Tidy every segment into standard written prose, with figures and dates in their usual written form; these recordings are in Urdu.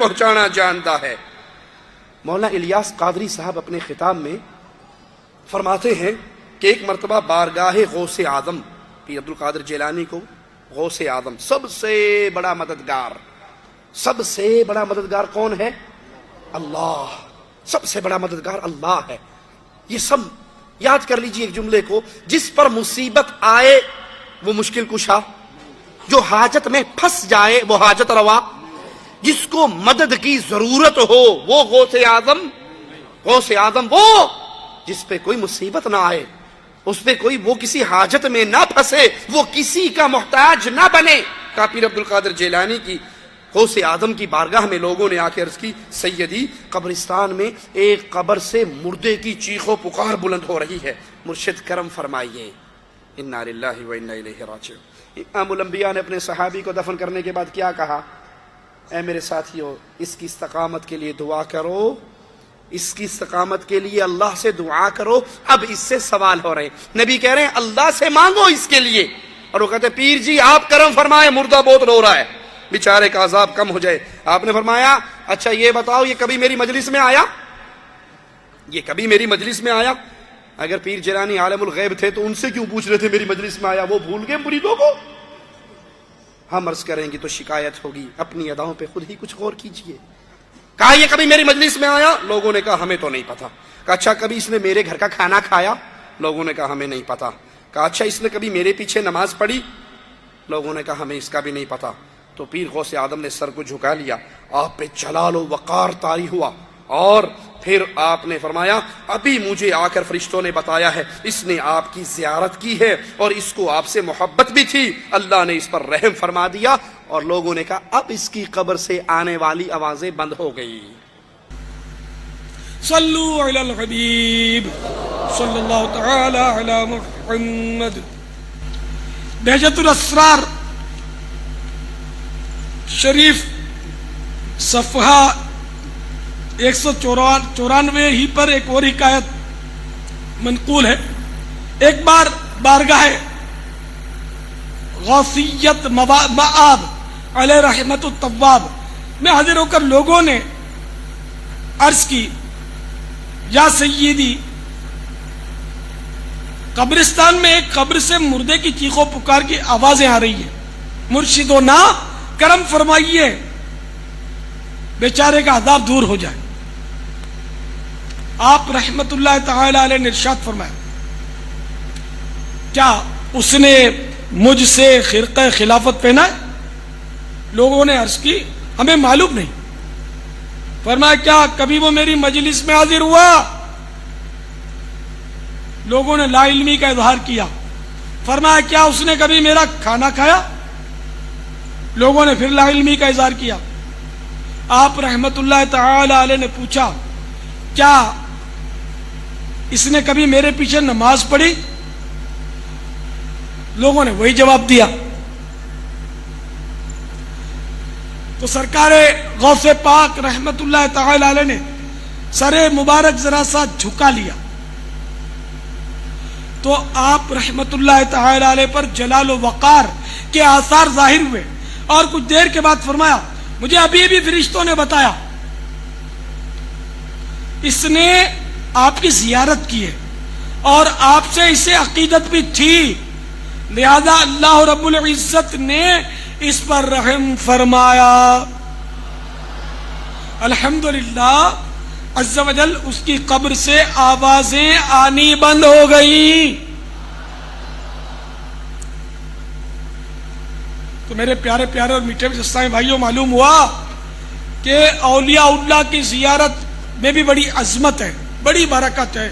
پہنچانا جانتا ہے۔ مولانا الیاس قادری صاحب اپنے خطاب میں فرماتے ہیں کہ ایک مرتبہ بارگاہ غوث اعظم پیر عبد القادر جیلانی کو غوث اعظم سب سے بڑا مددگار کون ہے؟ اللہ۔ سب سے بڑا مددگار اللہ ہے۔ یہ سب یاد کر لیجئے ایک جملے کو، جس پر مصیبت آئے وہ مشکل کشا، جو حاجت میں پھنس جائے وہ حاجت روا، جس کو مدد کی ضرورت ہو وہ غوث اعظم وہ جس پہ کوئی مصیبت نہ آئے، اس پہ کوئی وہ کسی حاجت میں نہ پھنسے، وہ کسی کا محتاج نہ بنے۔ کہ پیر عبد القادر جیلانی کی غوث اعظم کی بارگاہ میں لوگوں نے آ کے عرض کی، سیدی قبرستان میں ایک قبر سے مردے کی چیخ و پکار بلند ہو رہی ہے، مرشد کرم فرمائیے۔ انا للہ و انا الیہ راجعون۔ امام الانبیاء نے اپنے صحابی کو دفن کرنے کے بعد کیا کہا؟ اے میرے ساتھیو، اس کی استقامت کے لیے دعا کرو، اس کی استقامت کے لیے اللہ سے دعا کرو۔ اب اس سے سوال ہو رہے ہیں، نبی کہہ رہے ہیں اللہ سے مانگو اس کے لیے، اور وہ کہتے ہیں پیر جی آپ کرم فرمائے، مردہ بہت رو رہا ہے، بیچارے کا عذاب کم ہو جائے۔ آپ نے فرمایا اچھا یہ بتاؤ یہ کبھی میری مجلس میں آیا؟ اگر پیر جیلانی عالم الغیب تھے تو ان سے کیوں پوچھ رہے تھے میری مجلس میں آیا؟ وہ بھول گئے مریدوں کو؟ ہم عرض کریں گے تو شکایت ہوگی، اپنی اداؤں پہ خود ہی کچھ غور کیجئے۔ کہا یہ کبھی میری مجلس میں آیا؟ لوگوں نے کہا ہمیں تو نہیں پتا۔ کہا اچھا کبھی اس نے میرے گھر کا کھانا کھایا؟ لوگوں نے کہا ہمیں نہیں پتا۔ کہا اچھا اس نے کبھی میرے پیچھے نماز پڑھی؟ لوگوں نے کہا ہمیں اس کا بھی نہیں پتا۔ تو پیر غوث اعظم نے سر کو جھکا لیا، آپ پہ جلال و وقار طاری ہوا، اور پھر آپ نے فرمایا ابھی مجھے آ کر فرشتوں نے بتایا ہے اس نے آپ کی زیارت کی ہے اور اس کو آپ سے محبت بھی تھی، اللہ نے اس پر رحم فرما دیا۔ اور لوگوں نے کہا اب اس کی قبر سے آنے والی آوازیں بند ہو گئی۔ صلو علی الحبیب صلی اللہ تعالی علی محمد۔ بہجت الاسرار شریف صفحہ 194 ہی پر ایک اور حکایت منقول ہے۔ ایک بار بارگاہ غوثیت مآب علیہ رحمت الطواب میں حاضر ہو کر لوگوں نے عرض کی، یا سیدی قبرستان میں ایک قبر سے مردے کی چیخ و پکار کی آوازیں آ رہی ہیں، مرشدونا کرم فرمائیے بیچارے کا عذاب دور ہو جائے۔ آپ رحمت اللہ تعالی علیہ نے ارشاد فرمایا، کیا اس نے مجھ سے خرقہ خلافت پہنا ہے؟ لوگوں نے عرض کی ہمیں معلوم نہیں۔ فرمایا کیا کبھی وہ میری مجلس میں حاضر ہوا؟ لوگوں نے لا علمی کا اظہار کیا۔ فرمایا کیا اس نے کبھی میرا کھانا کھایا؟ لوگوں نے پھر لا علمی کا اظہار کیا۔ آپ رحمت اللہ تعالی علیہ نے پوچھا کیا اس نے کبھی میرے پیچھے نماز پڑھی؟ لوگوں نے وہی جواب دیا۔ تو سرکار غوث پاک رحمت اللہ تعالی علیہ نے سر مبارک ذرا سا جھکا لیا تو آپ رحمت اللہ تعالی علیہ پر جلال و وقار کے آثار ظاہر ہوئے، اور کچھ دیر کے بعد فرمایا مجھے ابھی بھی فرشتوں نے بتایا اس نے آپ کی زیارت کی ہے اور آپ سے اسے عقیدت بھی تھی، لہذا اللہ رب العزت نے اس پر رحم فرمایا۔ الحمدللہ عز و جل اس کی قبر سے آوازیں آنی بند ہو گئی۔ تو میرے پیارے پیارے اور میٹھے اسلامی بھائیوں، معلوم ہوا کہ اولیاء اللہ کی زیارت میں بھی بڑی عظمت ہے، بڑی برکت ہے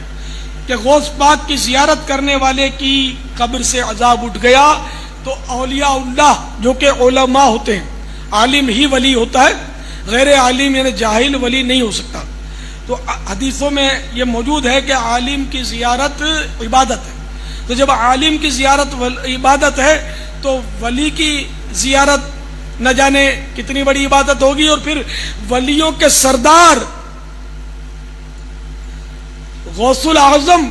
کہ غوث پاک کی زیارت کرنے والے کی قبر سے عذاب اٹھ گیا تو اولیاء اللہ جو کہ علماء ہوتے ہیں، عالم ہی ولی ہوتا ہے، غیر عالم یعنی جاہل ولی نہیں ہو سکتا۔ تو حدیثوں میں یہ موجود ہے کہ عالم کی زیارت عبادت ہے، تو جب عالم کی زیارت عبادت ہے تو ولی کی زیارت نہ جانے کتنی بڑی عبادت ہوگی۔ اور پھر ولیوں کے سردار غوث الاعظم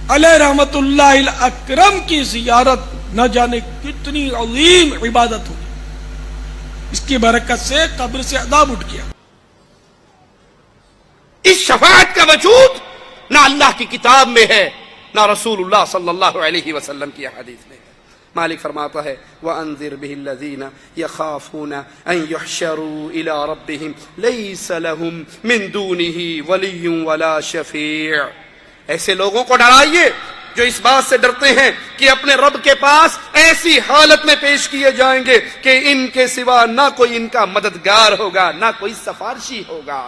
علیہ رحمت اللہ الاکرم کی زیارت نہ جانے کتنی عظیم عبادت ہوگی۔ اس کی برکت سے قبر سے عذاب اٹھ گیا. اس شفاعت کا وجود نہ اللہ کی کتاب میں ہے نہ رسول اللہ صلی اللہ علیہ وسلم کی حدیث میں ہے. مالک فرماتا ہے وَأَنذِرْ بِهِ الَّذِينَ يَخَافُونَ أَن يُحْشَرُوا إِلَىٰ رَبِّهِمْ لَيْسَ لَهُم مِّن دُونِهِ وَلِيٌّ وَلَا شَفِيعٌ. ایسے لوگوں کو ڈرائیے جو اس بات سے ڈرتے ہیں کہ اپنے رب کے پاس ایسی حالت میں پیش کیے جائیں گے کہ ان کے سوا نہ کوئی ان کا مددگار ہوگا نہ کوئی سفارشی ہوگا.